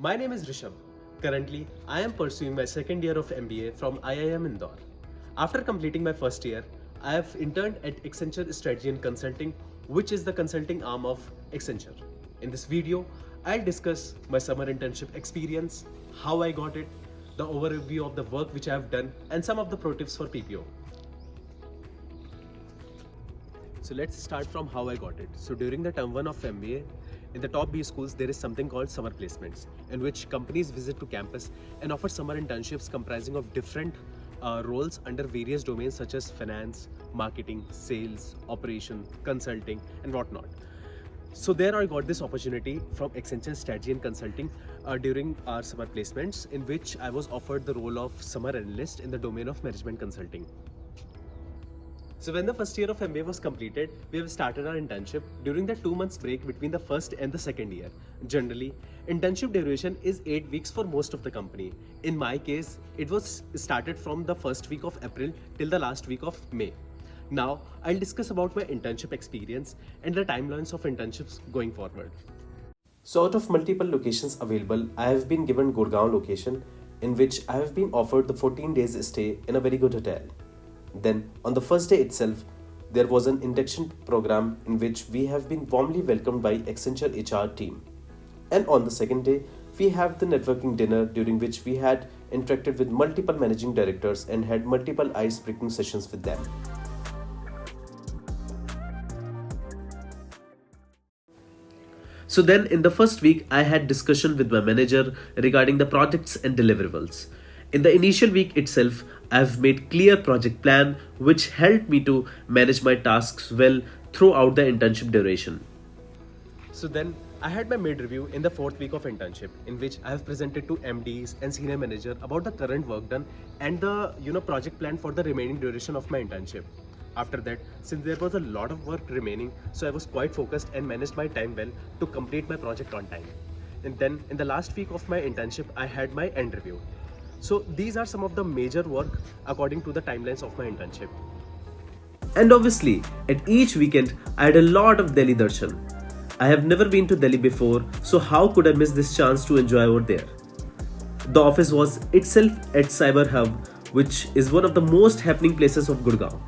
My name is Rishabh. Currently, I am pursuing my second year of MBA from IIM Indore. After completing my first year, I have interned at Accenture Strategy and Consulting, which is the consulting arm of Accenture. In this video, I'll discuss my summer internship experience, how I got it, the overview of the work which I have done, and some of the pro tips for PPO. So let's start from how I got it. So during the term 1 of MBA, in the top B schools, there is something called summer placements, in which companies visit to campus and offer summer internships comprising of different roles under various domains such as finance, marketing, sales, operation, consulting, and whatnot. So there I got this opportunity from Accenture Strategy and Consulting during our summer placements, in which I was offered the role of summer analyst in the domain of management consulting. So when the first year of MBA was completed, we have started our internship during the 2 months break between the first and the second year. Generally, internship duration is 8 weeks for most of the company. In my case, it was started from the first week of April till the last week of May. Now, I'll discuss about my internship experience and the timelines of internships going forward. So out of multiple locations available, I have been given Gurgaon location, in which I have been offered the 14 days stay in a very good hotel. Then, on the first day itself, there was an induction program in which we have been warmly welcomed by Accenture HR team. And on the second day, we have the networking dinner during which we had interacted with multiple managing directors and had multiple ice-breaking sessions with them. So then in the first week, I had discussion with my manager regarding the projects and deliverables. In the initial week itself, I have made clear project plan which helped me to manage my tasks well throughout the internship duration. So then I had my mid review in the fourth week of internship, in which I have presented to MDs and senior manager about the current work done and the project plan for the remaining duration of my internship. After that, since there was a lot of work remaining, so I was quite focused and managed my time well to complete my project on time. And then in the last week of my internship, I had my end review. So these are some of the major work according to the timelines of my internship. And obviously, at each weekend, I had a lot of Delhi darshan. I have never been to Delhi before, so how could I miss this chance to enjoy over there? The office was itself at Cyber Hub, which is one of the most happening places of Gurgaon.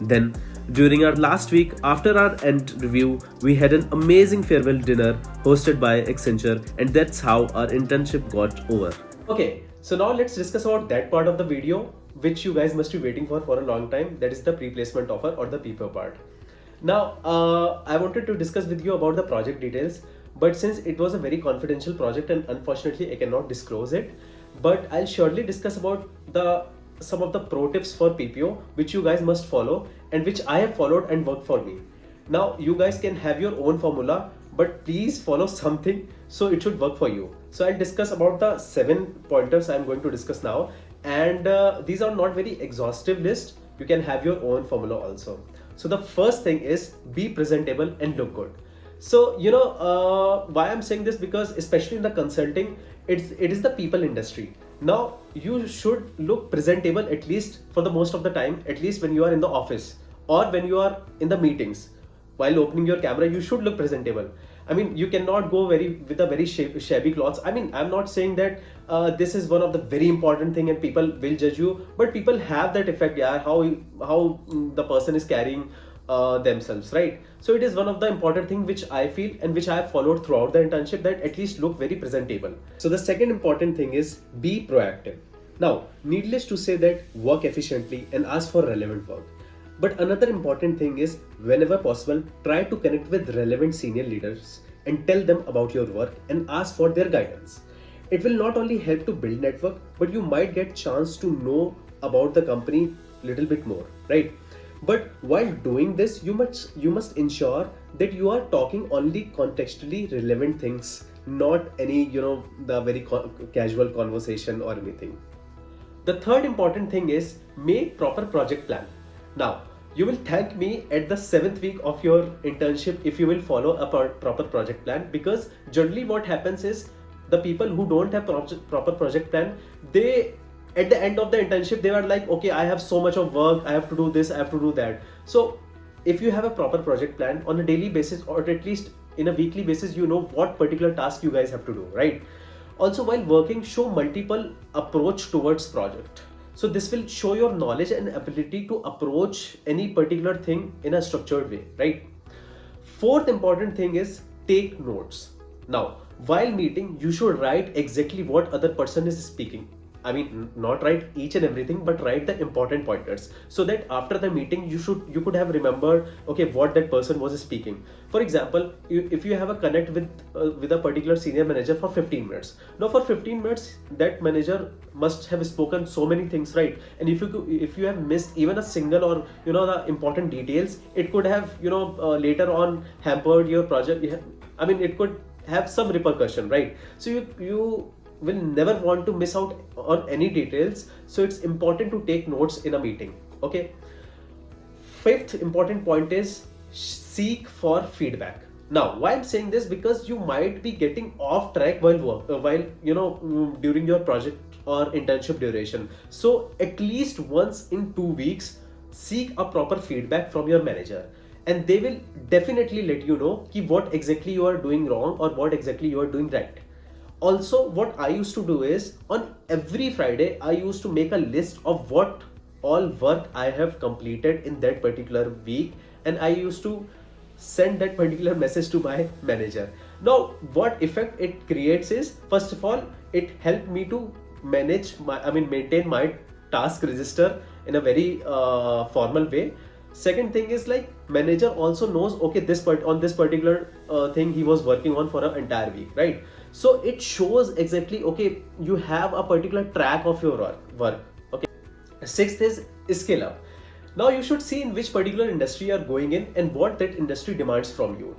Then, during our last week after our end review, we had an amazing farewell dinner hosted by Accenture, and that's how our internship got over. Okay, so now let's discuss about that part of the video which you guys must be waiting for a long time. That is the pre-placement offer or the PPO part. Now, I wanted to discuss with you about the project details, but since it was a very confidential project and unfortunately I cannot disclose it, but I'll surely discuss about some of the pro tips for PPO which you guys must follow and which I have followed and worked for me. Now you guys can have your own formula, but please follow something so it should work for you. So I'll discuss about the 7 pointers I'm going to discuss now, and these are not very exhaustive list. You can have your own formula also. So the first thing is be presentable and look good. So why I'm saying this, because especially in the consulting, it is the people industry. Now you should look presentable at least for the most of the time, at least when you are in the office or when you are in the meetings. While opening your camera, you should look presentable. I mean, you cannot go with a very shabby clothes. I mean, I'm not saying that this is one of the very important thing and people will judge you, but people have that effect, yeah, how the person is carrying themselves, right? So it is one of the important thing which I feel and which I have followed throughout the internship, that at least look very presentable. So the second important thing is be proactive. Now, needless to say that work efficiently and ask for relevant work. But another important thing is, whenever possible, try to connect with relevant senior leaders and tell them about your work and ask for their guidance. It will not only help to build network, but you might get chance to know about the company little bit more, right? But while doing this, you must ensure that you are talking only contextually relevant things, not any the very casual conversation or anything. The third important thing is make proper project plan. Now, you will thank me at the 7th week of your internship if you will follow a proper project plan, because generally what happens is the people who don't have proper project plan, they at the end of the internship they are like, okay, I have so much of work, I have to do this, I have to do that. So if you have a proper project plan on a daily basis or at least in a weekly basis, you know what particular task you guys have to do, right? Also, while working, show multiple approach towards project. So this will show your knowledge and ability to approach any particular thing in a structured way, right? Fourth important thing is take notes. Now, while meeting, you should write exactly what other person is speaking. I mean, not write each and everything, but write the important pointers, so that after the meeting, you could have remembered, okay, what that person was speaking. For example, if you have a connect with a particular senior manager for 15 minutes. Now, for 15 minutes, that manager must have spoken so many things, right? And if you have missed even a single or the important details, it could have later on hampered your project. I mean, it could have some repercussion, right? So you will never want to miss out on any details, so it's important to take notes in a meeting. Okay, fifth important point is seek for feedback. Now, why I'm saying this, because you might be getting off track while during your project or internship duration. So at least once in 2 weeks, seek a proper feedback from your manager, and they will definitely let you know what exactly you are doing wrong or what exactly you are doing right. Also, what I used to do is, on every Friday, I used to make a list of what all work I have completed in that particular week, and I used to send that particular message to my manager. Now, what effect it creates is, first of all, it helped me to maintain my task register in a very formal way. Second thing is, like, manager also knows, okay, on this particular thing he was working on for an entire week, right? So it shows exactly, okay, you have a particular track of your work. Okay. Sixth is skill up. Now you should see in which particular industry you are going in and what that industry demands from you.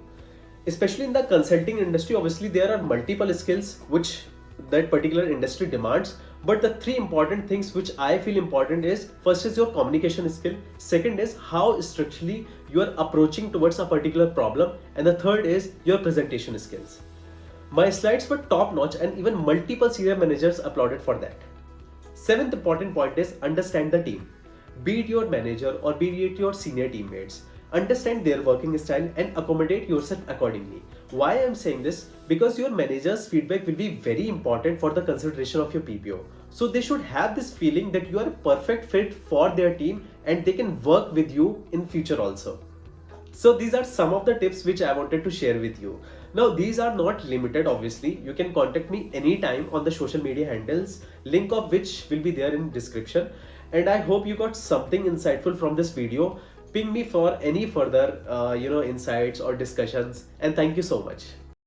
Especially in the consulting industry, obviously there are multiple skills which that particular industry demands, but the three important things which I feel important is, first is your communication skill, second is how structurally you are approaching towards a particular problem, and the third is your presentation skills. My slides were top notch, and even multiple senior managers applauded for that. Seventh important point is understand the team. Be it your manager or be it your senior teammates. Understand their working style and accommodate yourself accordingly. Why I am saying this? Because your manager's feedback will be very important for the consideration of your PPO. So they should have this feeling that you are a perfect fit for their team and they can work with you in future also. So these are some of the tips which I wanted to share with you. Now, these are not limited, obviously. You can contact me anytime on the social media handles, link of which will be there in description. And I hope you got something insightful from this video. Ping me for any further insights or discussions, and thank you so much.